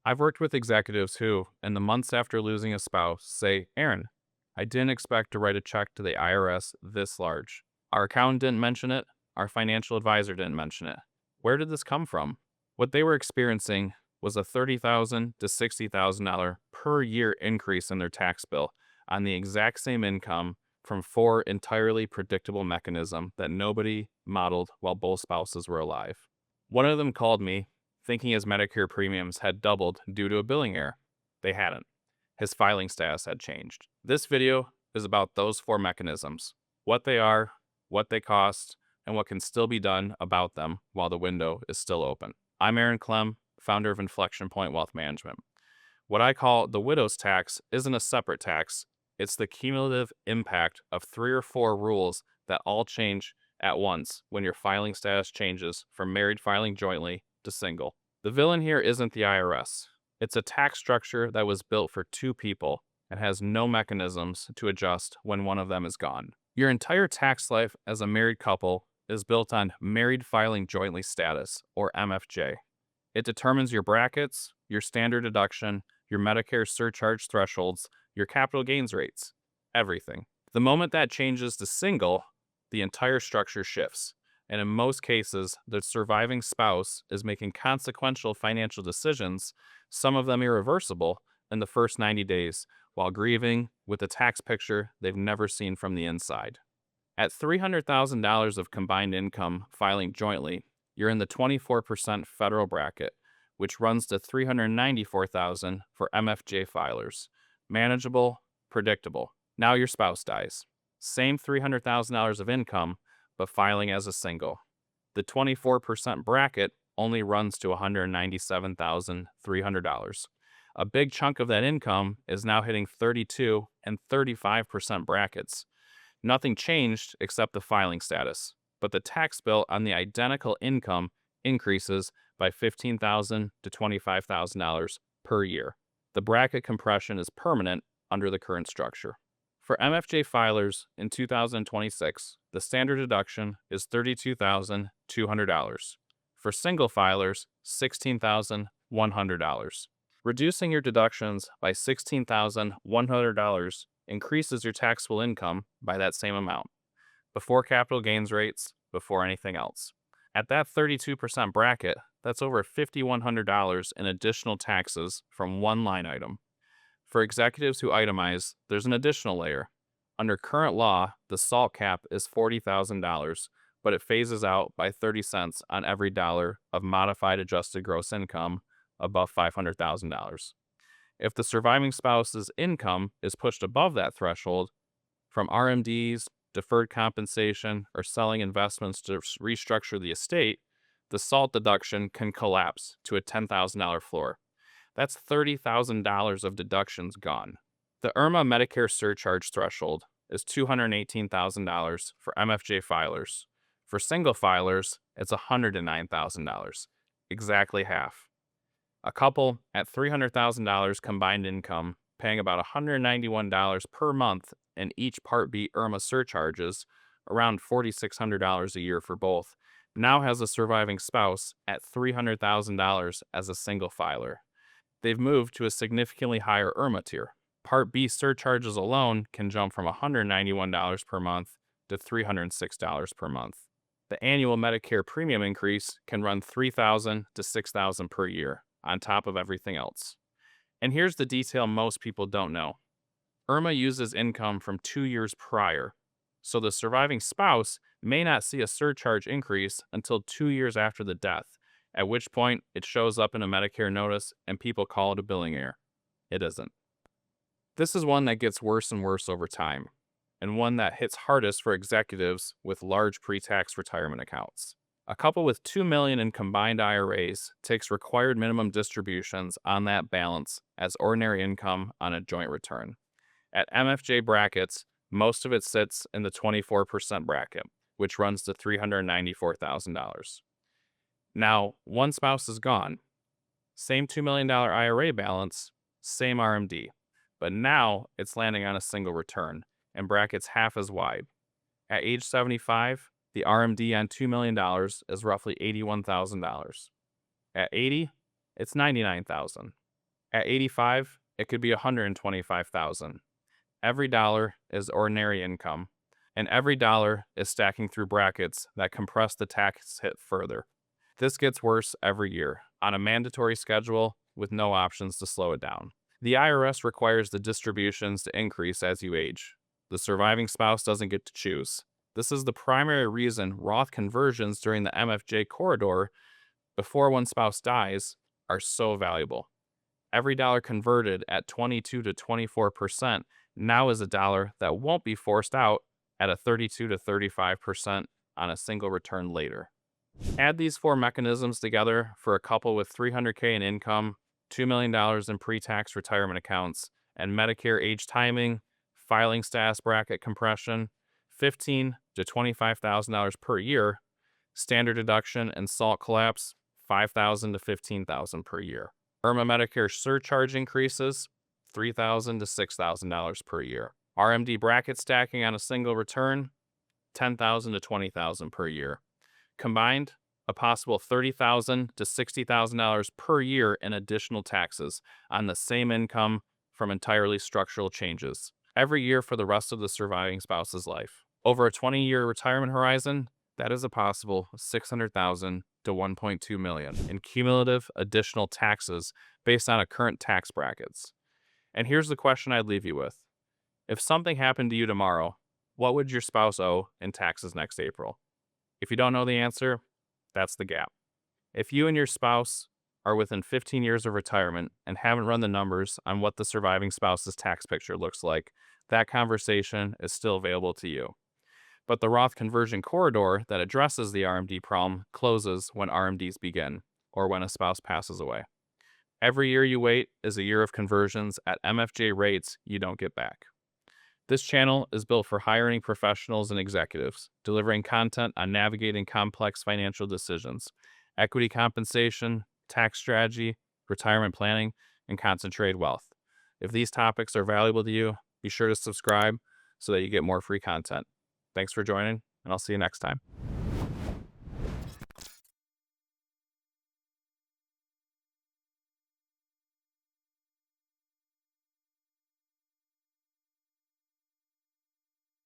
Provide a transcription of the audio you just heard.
I've worked with executives who, in the months after losing a spouse, say, Aaron, I didn't expect to write a check to the IRS this large. Our accountant didn't mention it. Our financial advisor didn't mention it. Where did this come from? What they were experiencing was a $30,000 to $60,000 per year increase in their tax bill on the exact same income from four entirely predictable mechanisms that nobody modeled while both spouses were alive. One of them called me thinking his Medicare premiums had doubled due to a billing error. They hadn't. His filing status had changed. This video is about those four mechanisms, what they are, what they cost, and what can still be done about them while the window is still open. I'm Aaron Klemm, founder of Inflection Wealth Management. What I call the widow's tax isn't a separate tax. It's the cumulative impact of 3 or 4 rules that all change at once when your filing status changes from married filing jointly to single. The villain here isn't the IRS. It's a tax structure that was built for 2 people and has no mechanisms to adjust when one of them is gone. Your entire tax life as a married couple is built on married filing jointly status, or MFJ. It determines your brackets, your standard deduction, your Medicare surcharge thresholds, your capital gains rates, everything. The moment that changes to single, the entire structure shifts. And in most cases, the surviving spouse is making consequential financial decisions, some of them irreversible, in the first 90 days, while grieving with a tax picture they've never seen from the inside. At $300,000 of combined income filing jointly, you're in the 24% federal bracket, which runs to $394,000 for MFJ filers. Manageable, predictable. Now your spouse dies. Same $300,000 of income, but filing as a single. The 24% bracket only runs to $197,300. A big chunk of that income is now hitting 32 and 35% brackets. Nothing changed except the filing status, but the tax bill on the identical income increases by $15,000 to $25,000 per year. The bracket compression is permanent under the current structure. For MFJ filers in 2026, the standard deduction is $32,200. For single filers, $16,100. Reducing your deductions by $16,100 increases your taxable income by that same amount, before capital gains rates, before anything else. At that 32% bracket, that's over $5,100 in additional taxes from one line item. For executives who itemize, there's an additional layer. Under current law, the SALT cap is $40,000, but it phases out by 30 cents on every dollar of modified adjusted gross income above $500,000. If the surviving spouse's income is pushed above that threshold, from RMDs, deferred compensation, or selling investments to restructure the estate, the SALT deduction can collapse to a $10,000 floor. That's $30,000 of deductions gone. The IRMAA Medicare surcharge threshold is $218,000 for MFJ filers. For single filers, it's $109,000, exactly half. A couple at $300,000 combined income, paying about $191 per month in each Part B IRMAA surcharges, around $4,600 a year for both, now has a surviving spouse at $300,000 as a single filer. They've moved to a significantly higher IRMAA tier. Part B surcharges alone can jump from $191 per month to $306 per month. The annual Medicare premium increase can run $3,000 to $6,000 per year, on top of everything else. And here's the detail most people don't know. IRMAA uses income from 2 years prior, so the surviving spouse may not see a surcharge increase until 2 years after the death, at which point it shows up in a Medicare notice and people call it a billing error. It isn't. This is one that gets worse and worse over time, and one that hits hardest for executives with large pre-tax retirement accounts. A couple with $2 million in combined IRAs takes required minimum distributions on that balance as ordinary income on a joint return. At MFJ brackets, most of it sits in the 24% bracket, which runs to $394,000. Now, one spouse is gone. Same $2 million IRA balance, same RMD, but now it's landing on a single return and brackets half as wide. At age 75, the RMD on $2 million is roughly $81,000. At 80, it's $99,000. At 85, it could be 125,000. Every dollar is ordinary income, and every dollar is stacking through brackets that compress the tax hit further. This gets worse every year, on a mandatory schedule with no options to slow it down. The IRS requires the distributions to increase as you age. The surviving spouse doesn't get to choose. This is the primary reason Roth conversions during the MFJ corridor before one spouse dies are so valuable. Every dollar converted at 22 to 24% now is a dollar that won't be forced out at a 32 to 35% on a single return later. Add these four mechanisms together for a couple with $300K in income, $2 million in pre-tax retirement accounts, and Medicare age timing, filing status bracket compression, $15,000 to $25,000 per year, standard deduction and SALT collapse, $5,000 to $15,000 per year. IRMAA Medicare surcharge increases, $3,000 to $6,000 per year. RMD bracket stacking on a single return, $10,000 to $20,000 per year. Combined, a possible $30,000 to $60,000 per year in additional taxes on the same income from entirely structural changes, every year for the rest of the surviving spouse's life. Over a 20-year retirement horizon, that is a possible $600,000 to $1.2 million in cumulative additional taxes based on current tax brackets. And here's the question I'd leave you with. If something happened to you tomorrow, what would your spouse owe in taxes next April? If you don't know the answer, that's the gap. If you and your spouse are within 15 years of retirement and haven't run the numbers on what the surviving spouse's tax picture looks like, that conversation is still available to you. But the Roth conversion corridor that addresses the RMD problem closes when RMDs begin, or when a spouse passes away. Every year you wait is a year of conversions at MFJ rates you don't get back. This channel is built for high-earning professionals and executives, delivering content on navigating complex financial decisions, equity compensation, tax strategy, retirement planning, and concentrated wealth. If these topics are valuable to you, be sure to subscribe so that you get more free content. Thanks for joining, and I'll see you next time.